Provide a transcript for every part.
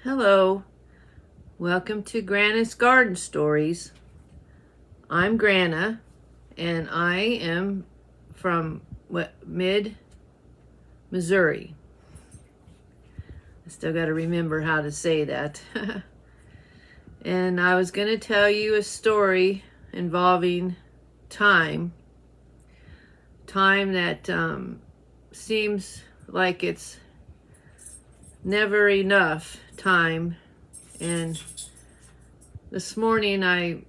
Hello, welcome to Grana's Garden Stories. I'm Grana, and I am from mid-Missouri. I still got to remember how to say that. And I was going to tell you a story involving time that seems like it's never enough time. And this morning,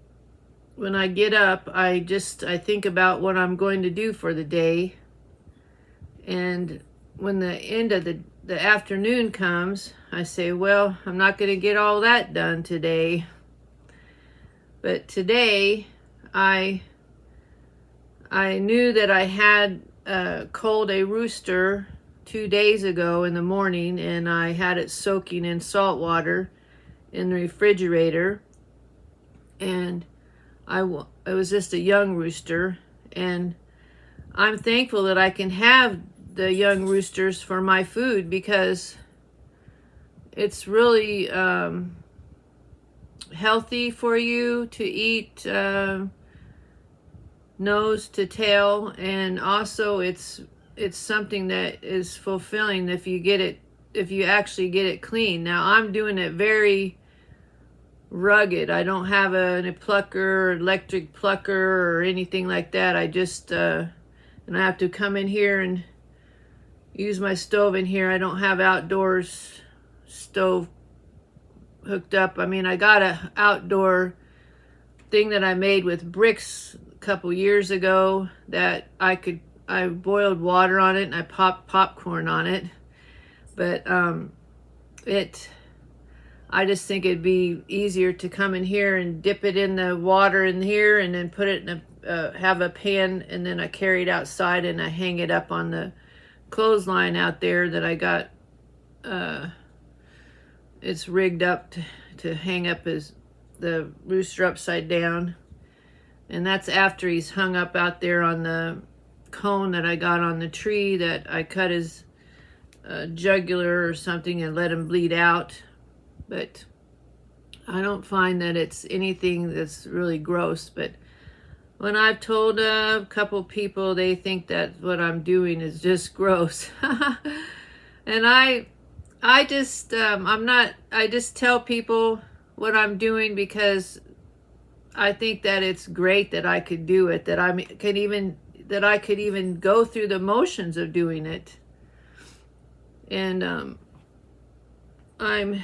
when I get up, I think about what I'm going to do for the day. And when the end of the afternoon comes, I say, well, I'm not going to get all that done today. But today, I knew that I had culled a rooster 2 days ago in the morning, and I had it soaking in salt water in the refrigerator. And it was just a young rooster, and I'm thankful that I can have the young roosters for my food, because it's really healthy for you to eat nose to tail, and also it's something that is fulfilling if you actually get it clean. Now I'm doing it very rugged. I don't have a plucker, electric plucker, or anything like that. I just and I have to come in here and use my stove in here. I don't have outdoors stove hooked up. I mean, I got a outdoor thing that I made with bricks a couple years ago that I boiled water on it and I popped popcorn on it. But I just think it'd be easier to come in here and dip it in the water in here, and then put it in have a pan, and then I carry it outside and I hang it up on the clothesline out there that I got. It's rigged up to hang up the rooster upside down. And that's after he's hung up out there on the cone that I got on the tree that I cut his jugular or something and let him bleed out. But I don't find that it's anything that's really gross. But when I've told a couple people, they think that what I'm doing is just gross. And I just tell people what I'm doing because I think that it's great that I could do it, that I could even go through the motions of doing it. And I'm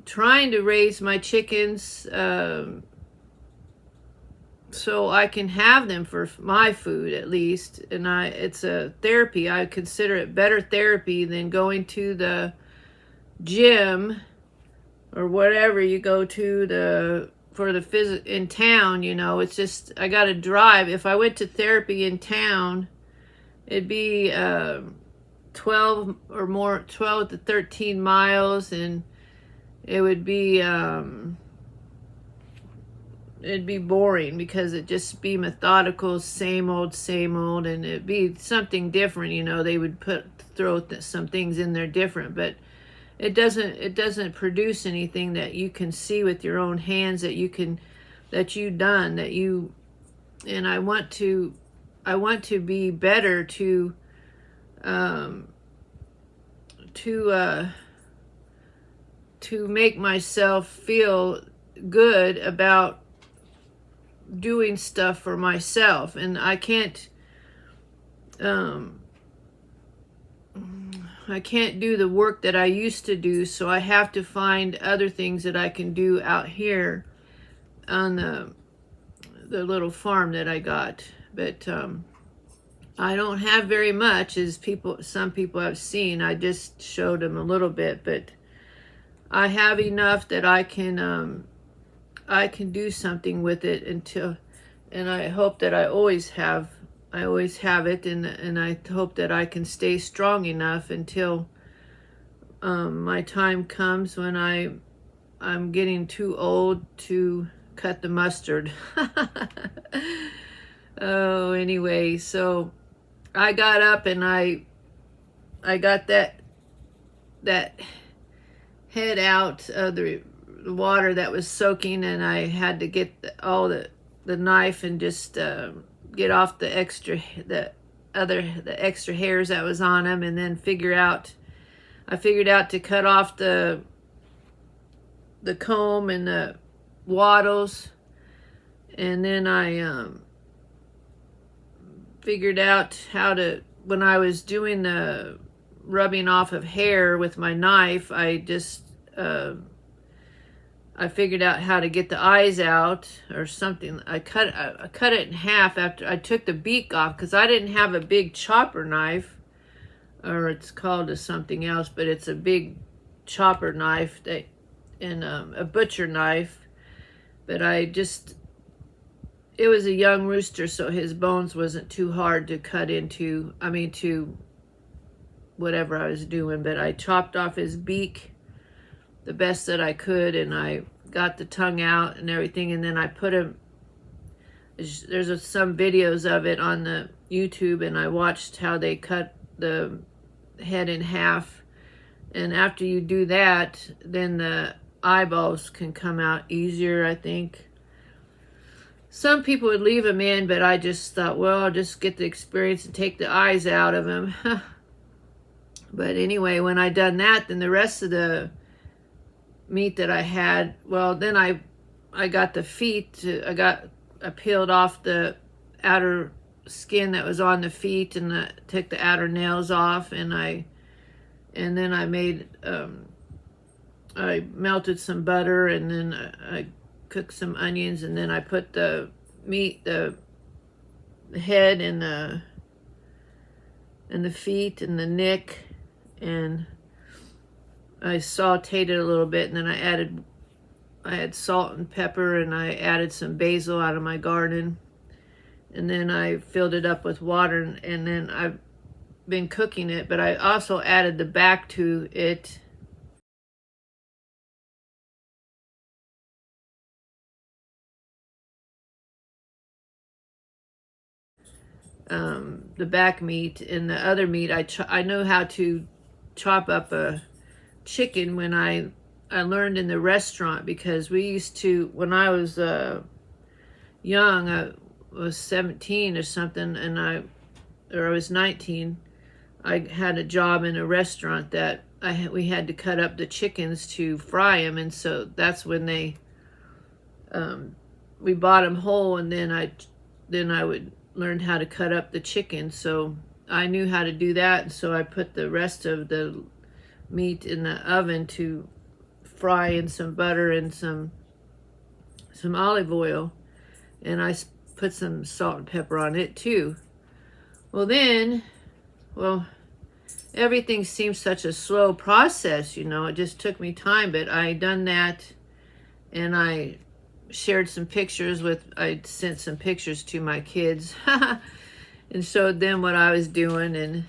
trying to raise my chickens so I can have them for my food at least. And it's a therapy. I consider it better therapy than going to the gym or whatever you go to in town. It's just, I got to drive. If I went to therapy in town, it'd be 12 to 13 miles, and it'd be boring because it'd just be methodical, same old, and it'd be something different. They would throw some things in there different, but it doesn't produce anything that you can see with your own hands that you've done. And I want to be better to make myself feel good about doing stuff for myself. And I can't do the work that I used to do, so I have to find other things that I can do out here on the little farm that I got. But I don't have very much, as some people have seen. I just showed them a little bit, but I have enough that I can do something with it and I hope that I always have it, and I hope that I can stay strong enough until my time comes when I'm getting too old to cut the mustard. Oh, anyway, so I got up and I got that head out of the water that was soaking, and I had to get all the knife and just get off the extra hairs that was on them, and then I figured out to cut off the comb and the wattles, and then I figured out how to, when I was doing the rubbing off of hair with my knife, I just I figured out how to get the eyes out or something. I cut it in half after I took the beak off, because I didn't have a big chopper knife, or it's called something else, but it's a big chopper knife and a butcher knife. But it was a young rooster, so his bones wasn't too hard to cut into. I mean, to whatever I was doing, but I chopped off his beak the best that I could, and I got the tongue out and everything, and then I put him, there's some videos of it on the YouTube, and I watched how they cut the head in half. And after you do that, then the eyeballs can come out easier, I think. Some people would leave them in, but I just thought, well, I'll just get the experience and take the eyes out of them. But anyway, when I done that, then the rest of the meat that I had, well, then I got the feet. I peeled off the outer skin that was on the feet, and took the outer nails off, and then I made I melted some butter, and then I cooked some onions, and then I put the meat, the head and the feet and the neck, and I sauteed it a little bit, and then I had salt and pepper, and I added some basil out of my garden, and then I filled it up with water, and then I've been cooking it, but I also added the back to it. The back meat and the other meat, I know how to chop up a chicken when I learned in the restaurant, because we used to, when I was young, I was 17 or something, and I was 19, I had a job in a restaurant that we had to cut up the chickens to fry them, and so that's when we bought them whole, and then I would learn how to cut up the chicken, so I knew how to do that, and so I put the rest of the meat in the oven to fry in some butter and some olive oil, and I put some salt and pepper on it too. Well, everything seems such a slow process, it just took me time, but I done that, and I shared some pictures I sent some pictures to my kids and showed them what I was doing,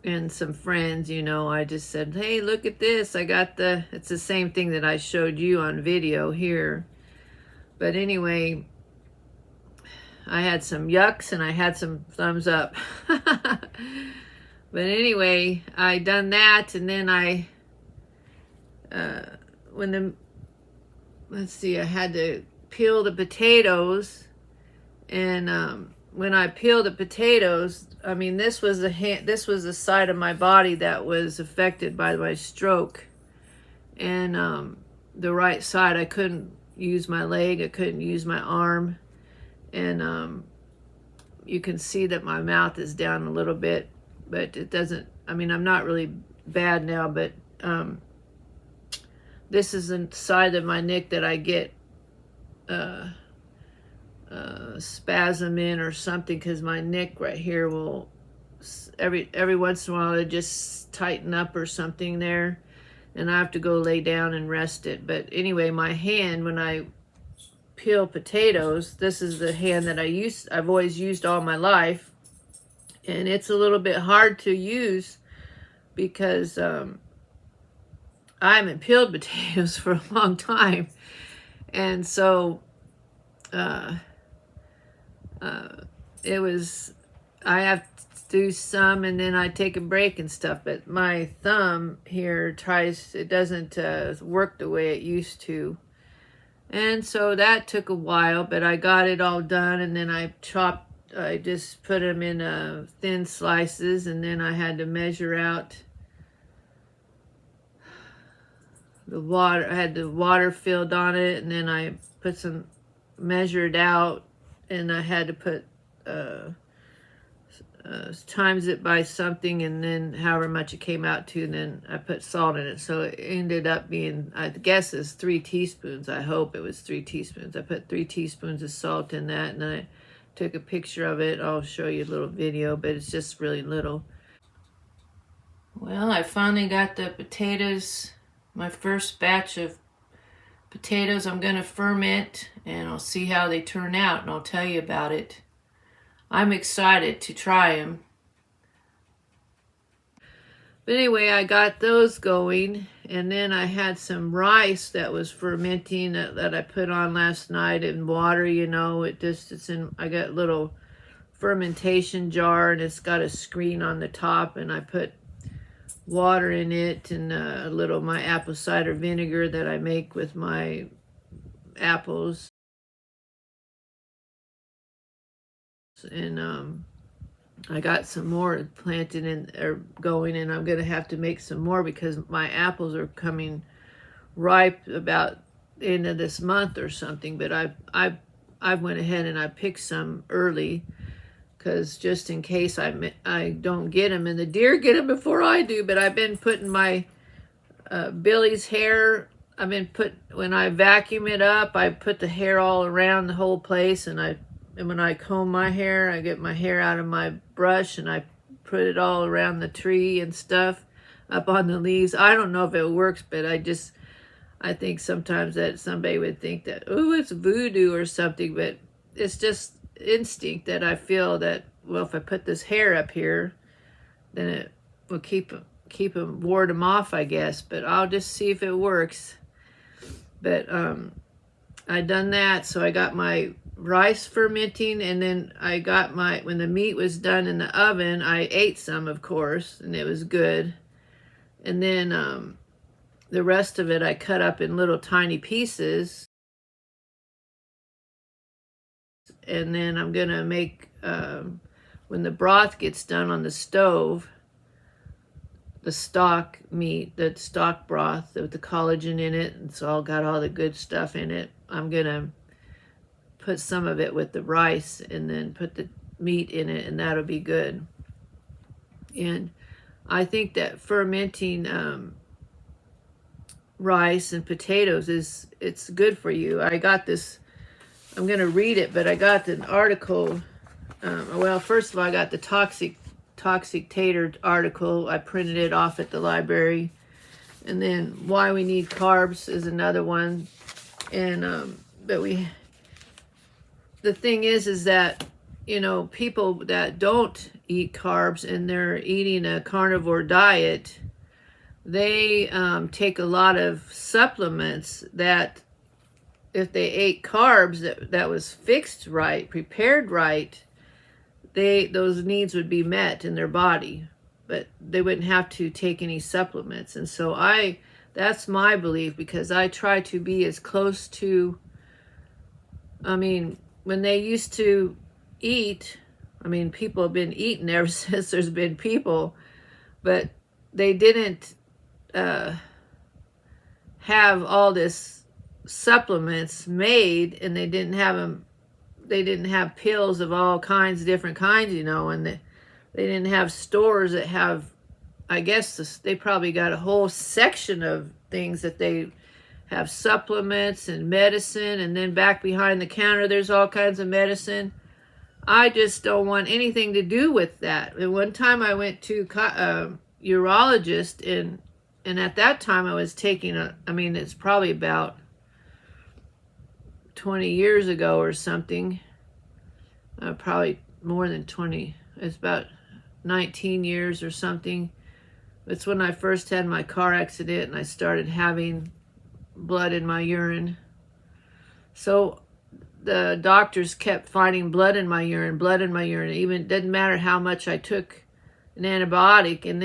and some friends, I just said, hey, look at this. It's the same thing that I showed you on video here. But anyway, I had some yucks and I had some thumbs up. But anyway, I done that, and then I had to peel the potatoes, and when I peeled the potatoes, I mean, this was the side of my body that was affected by my stroke, and the right side, I couldn't use my leg, I couldn't use my arm, and you can see that my mouth is down a little bit, but it doesn't, I mean, I'm not really bad now, but this is the side of my neck that I get spasm in or something, because my neck right here will every once in a while it just tighten up or something there, and I have to go lay down and rest it. But anyway, my hand, when I peel potatoes, this is the hand that I've always used all my life, and it's a little bit hard to use because I haven't peeled potatoes for a long time, and so I have do some, and then I take a break and stuff. But my thumb here it doesn't work the way it used to. And so that took a while, but I got it all done, and then I just put them in thin slices, and then I had to measure out the water. I had the water filled on it, and then I measured out, and I had to put times it by something, and then however much it came out to, and then I put salt in it. So it ended up being, I guess it's 3 teaspoons. I hope it was 3 teaspoons. I put 3 teaspoons of salt in that, and I took a picture of it. I'll show you a little video, but it's just really little. Well, I finally got the potatoes, my first batch of potatoes I'm going to ferment, and I'll see how they turn out, and I'll tell you about it. I'm excited to try them. But anyway, I got those going, and then I had some rice that was fermenting that I put on last night in water. You know, I got a little fermentation jar, and it's got a screen on the top, and I put water in it, and a little my apple cider vinegar that I make with my apples. And I got some more planted or going, and I'm gonna have to make some more because my apples are coming ripe about the end of this month or something. But I went ahead and I picked some early, because just in case I don't get them, and the deer get them before I do. But I've been putting my Billy's hair. When I vacuum it up, I put the hair all around the whole place, and when I comb my hair, I get my hair out of my brush, and I put it all around the tree and stuff, up on the leaves. I don't know if it works, but I think sometimes that somebody would think that, oh, it's voodoo or something, but it's just instinct that I feel that, well, if I put this hair up here, then it will keep them, ward them off, I guess. But I'll just see if it works. But I done that, so I got my rice fermenting, and then when the meat was done in the oven, I ate some, of course, and it was good. And then the rest of it I cut up in little tiny pieces, and then I'm gonna make, when the broth gets done on the stove, the stock meat, the stock broth with the collagen in it, it's all got all the good stuff in it. I'm gonna put some of it with the rice, and then put the meat in it, and that'll be good. And I think that fermenting rice and potatoes it's good for you. I got this, I'm gonna read it, but I got an article. Well, first of all, I got the toxic tater article. I printed it off at the library. And then why we need carbs is another one. And the thing is that, you know, people that don't eat carbs and they're eating a carnivore diet, they take a lot of supplements that if they ate carbs that was fixed right, prepared right, those needs would be met in their body, but they wouldn't have to take any supplements. And so that's my belief, because I try to be as close to, when they used to eat, people have been eating ever since there's been people, but they didn't have all this supplements made, and they didn't have pills of all kinds, different kinds, you know, and they didn't have stores that have, I guess they probably got a whole section of things that they have supplements and medicine, and then back behind the counter there's all kinds of medicine. I just don't want anything to do with that. And one time I went to a urologist, and at that time I was taking it's probably about 20 years ago or something, probably more than 20, it's about 19 years or something. It's when I first had my car accident and I started having blood in my urine. So the doctors kept finding blood in my urine. Even didn't matter how much I took an antibiotic, and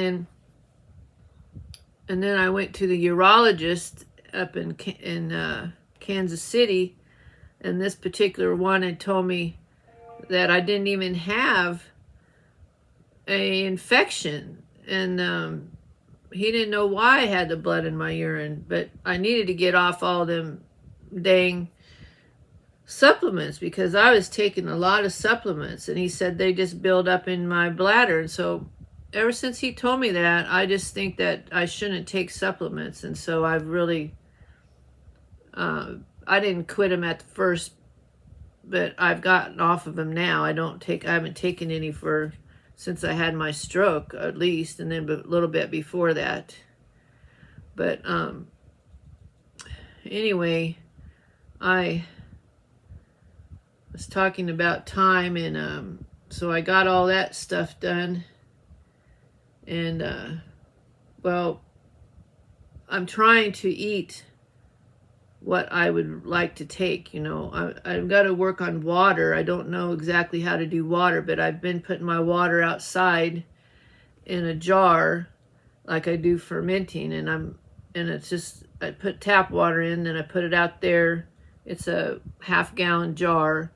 then I went to the urologist up in Kansas City, and this particular one had told me that I didn't even have a infection, and he didn't know why I had the blood in my urine, but I needed to get off all them dang supplements because I was taking a lot of supplements, and he said they just build up in my bladder. And so ever since he told me that, I just think that I shouldn't take supplements. And so I've really I didn't quit them at the first, but I've gotten off of them now. I haven't taken any since I had my stroke, at least, and then a little bit before that. But anyway, I was talking about time, and so I got all that stuff done, and well, I'm trying to eat what I would like to take. I've got to work on water. I don't know exactly how to do water, but I've been putting my water outside in a jar like I do fermenting, and it's just, I put tap water in, then I put it out there. It's a half-gallon jar,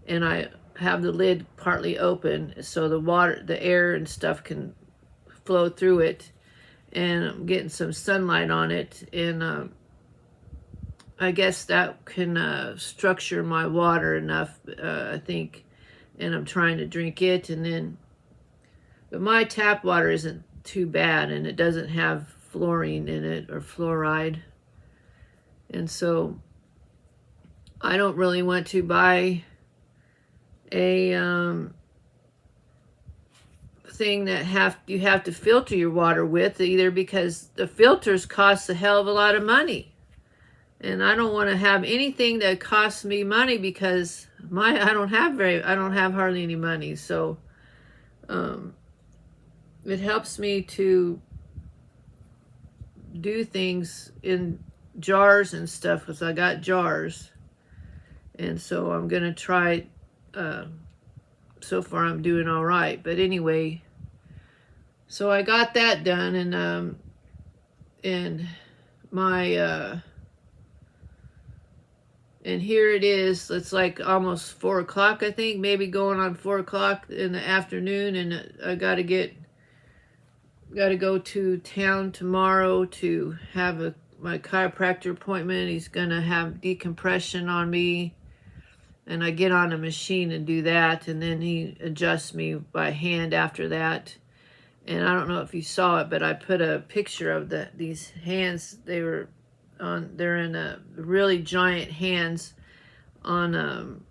and I have the lid partly open so the air and stuff can flow through it, and I'm getting some sunlight on it, and I guess that can structure my water enough, I think, and I'm trying to drink it. But my tap water isn't too bad, and it doesn't have fluorine in it or fluoride, and so I don't really want to buy a thing that you have to filter your water with, either because the filters cost a hell of a lot of money. And I don't want to have anything that costs me money because I don't have hardly any money. So it helps me to do things in jars and stuff because I got jars. And so I'm going to try. So far I'm doing all right. But anyway, so I got that done, and my and here it is. It's like almost 4 o'clock, I think, maybe going on 4 o'clock in the afternoon, and I got to go to town tomorrow to have my chiropractor appointment. He's gonna have decompression on me, and I get on a machine and do that, and then he adjusts me by hand after that. And I don't know if you saw it, but I put a picture of these hands. They're in a really giant hands on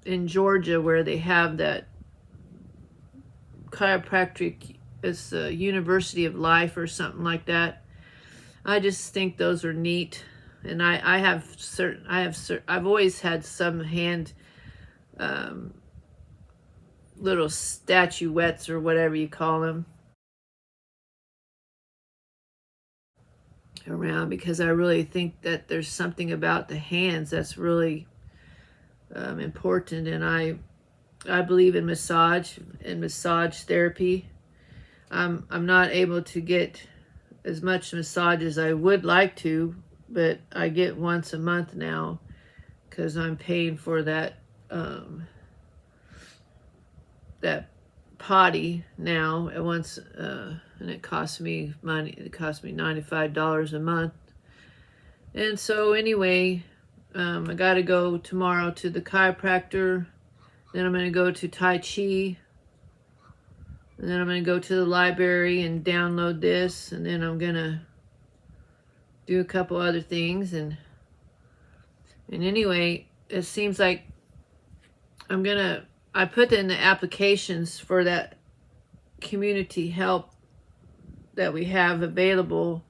in Georgia, where they have that chiropractic, it's the University of Life or something like that. I just think those are neat, and I've always had some hand little statuettes or whatever you call them around, because I really think that there's something about the hands that's really important, and I believe in massage and massage therapy. I'm not able to get as much massage as I would like to, but I get once a month now because I'm paying for that that potty now at once, and it costs me money. It costs me $95 a month. And so anyway, I got to go tomorrow to the chiropractor. Then I'm going to go to Tai Chi. And then I'm going to go to the library and download this. And then I'm going to do a couple other things. And anyway, it seems like I put in the applications for that community help that we have available.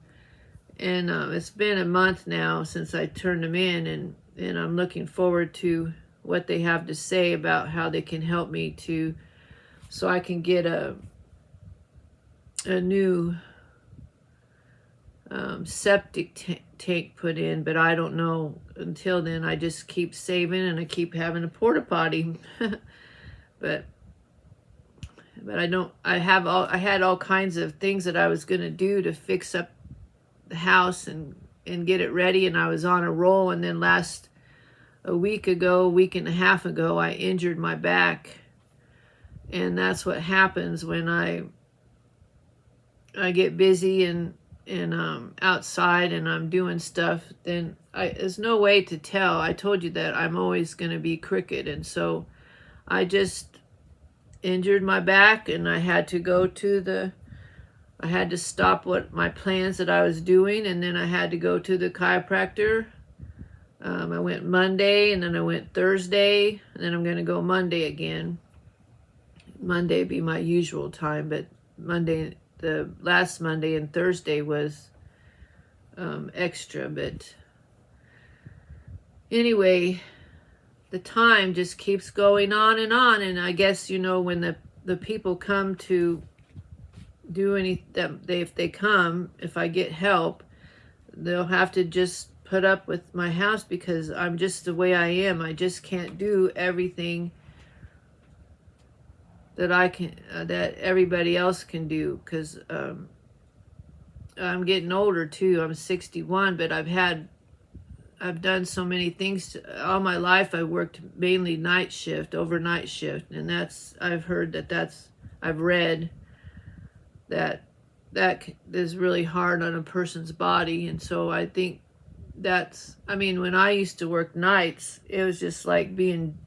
And it's been a month now since I turned them in. And I'm looking forward to what they have to say about how they can help me so I can get a new septic tank put in, but I don't know. Until then, I just keep saving, and I keep having a porta potty. But but I had all kinds of things that I was going to do to fix up the house and get it ready, and I was on a roll. And then a week and a half ago, I injured my back. And that's what happens when I get busy and outside and I'm doing stuff. Then there's no way to tell. I told you that I'm always going to be crooked, and so I just injured my back, and I had to stop what my plans that I was doing, and then I had to go to the chiropractor. I went Monday, and then I went Thursday, and then I'm going to go Monday again. Monday would be my usual time, but the last Monday and Thursday was extra. But anyway, the time just keeps going on, and I guess, when the people come to do if they come, if I get help, they'll have to just put up with my house because I'm just the way I am. I just can't do everything that that everybody else can do, because I'm getting older too. I'm 61, but I've done so many things. All my life I worked mainly overnight shift, and I've read that is really hard on a person's body. And so I think when I used to work nights, it was just like being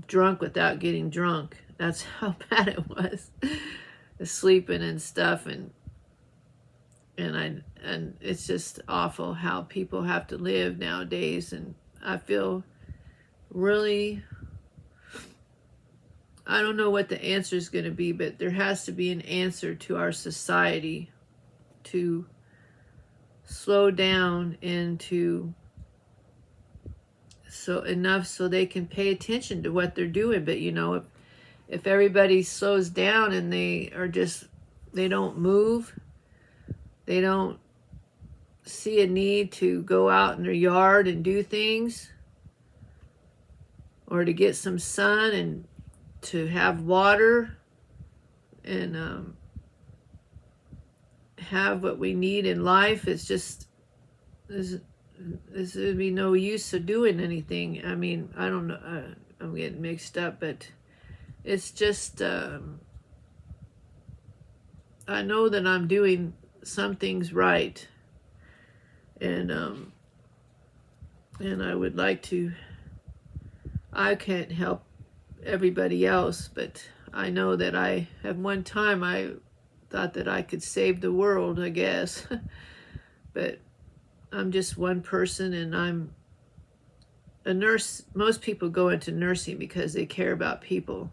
drunk without getting drunk. That's how bad it was. Sleeping and stuff, and it's just awful how people have to live nowadays. And I feel really, I don't know what the answer is going to be, but there has to be an answer to our society to slow down and enough so they can pay attention to what they're doing. But if everybody slows down and they don't move, they don't see a need to go out in their yard and do things, or to get some sun and to have water and have what we need in life, there's would be no use of doing anything. I don't know, I'm getting mixed up, but it's just, I know that I'm doing some things right, and I would like to. I can't help everybody else, but I know that at one time I thought that I could save the world, I guess. But I'm just one person, and I'm a nurse. Most people go into nursing because they care about people.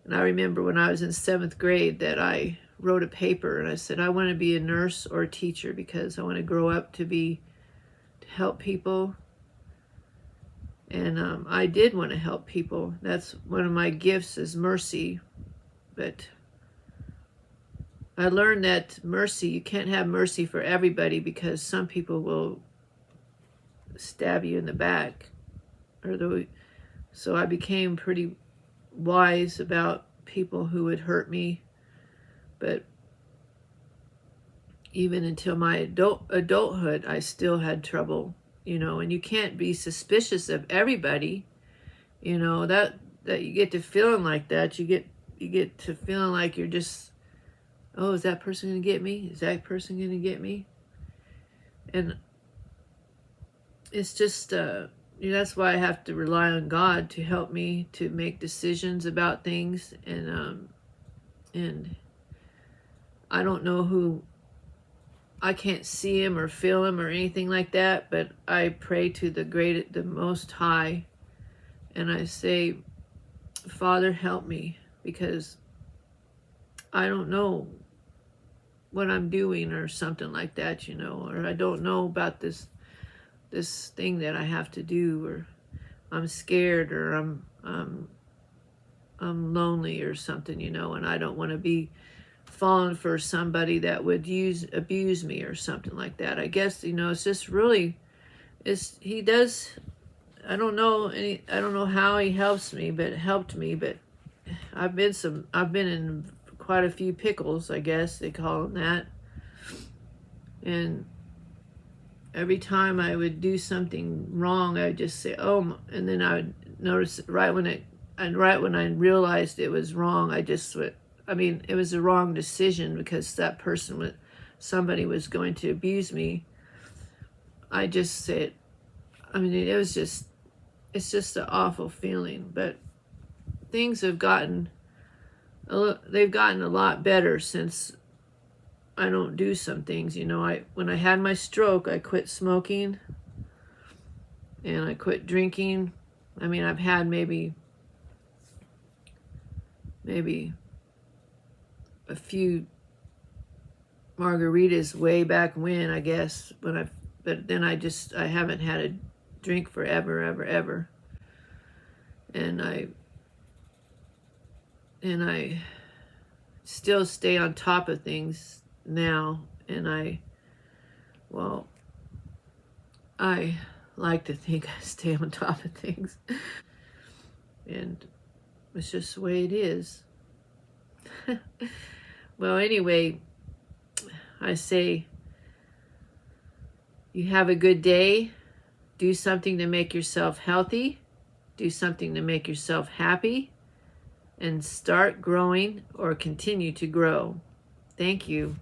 And I remember when I was in 7th grade that I wrote a paper and I said, I want to be a nurse or a teacher because I want to grow up to help people. And I did want to help people. That's one of my gifts, is mercy. But I learned that you can't have mercy for everybody, because some people will stab you in the back. So I became pretty wise about people who would hurt me. But even until my adulthood, I still had trouble, and you can't be suspicious of everybody, that you get to feeling like that. You get to feeling like you're just, oh, is that person going to get me? Is that person going to get me? And it's just, that's why I have to rely on God to help me to make decisions about things. And I don't know I can't see him or feel him or anything like that, but I pray to the Most High, and I say, Father, help me, because I don't know what I'm doing or something like that, or I don't know about this thing that I have to do, or I'm scared, or I'm lonely or something, and I don't want to be fallen for somebody that would abuse me or something like that. I guess, it's just really, he does, I don't know how he helped me, but I've been in quite a few pickles, I guess they call them that. And every time I would do something wrong, I would just say, "Oh," and then I would notice right when I realized it was wrong, I just would. I mean, it was the wrong decision because somebody was going to abuse me. I just said, I mean, it's just an awful feeling. But things have they've gotten a lot better since I don't do some things. When I had my stroke, I quit smoking and I quit drinking. I mean, I've had maybe a few margaritas way back when, I guess, but then I haven't had a drink forever, ever, ever. And I still stay on top of things now, and I like to think I stay on top of things. And it's just the way it is. Well, anyway, I say you have a good day. Do something to make yourself healthy. Do something to make yourself happy. And start growing or continue to grow. Thank you.